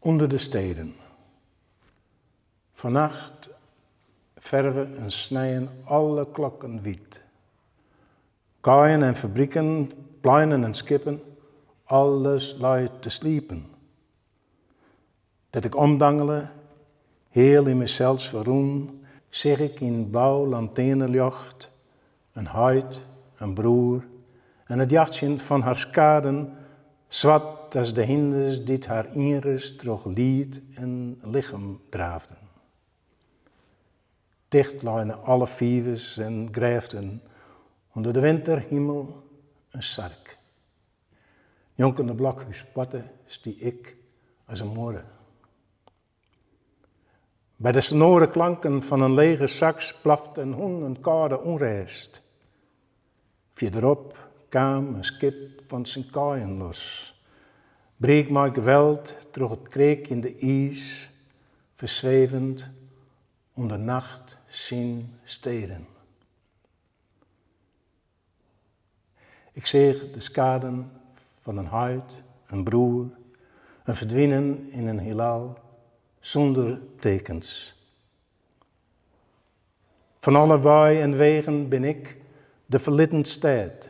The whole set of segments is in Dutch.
onder de steden. Vannacht verven en snijden alle klokken wit. Kaaien en fabrieken, pleinen en skippen, alles luidt te sliepen. Dat ik omdangelen, heel in mezelf verroen, zeg ik in blauw lanternenlicht, een huid, een broer, en het jachtje van haar skaden, zwart als de hinders die haar inrust terug lied en lichaam draafden. Dicht lijnen alle vivers en grijften, onder de winterhemel een sark. Jonkende blokhuis potten stie ik als een morgen. Bij de sonore klanken van een lege sax plaft een hond een koude onrust. Verderop kwam een skip van zijn kaaien los. Breek maar geweld terug het kreek in de ijs, verzwevend onder nacht zien steden. Ik zeg de skaden van een huid, een broer, een verdwijnen in een heelal zonder tekens. Van alle wei en wegen ben ik de verlitten stad,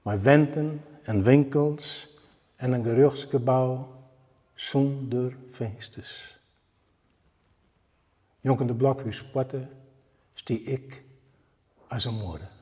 maar wenten en winkels en een geruchtsgebouw zonder vensters. Jonkende blokhuis potten stie ik als een moeder.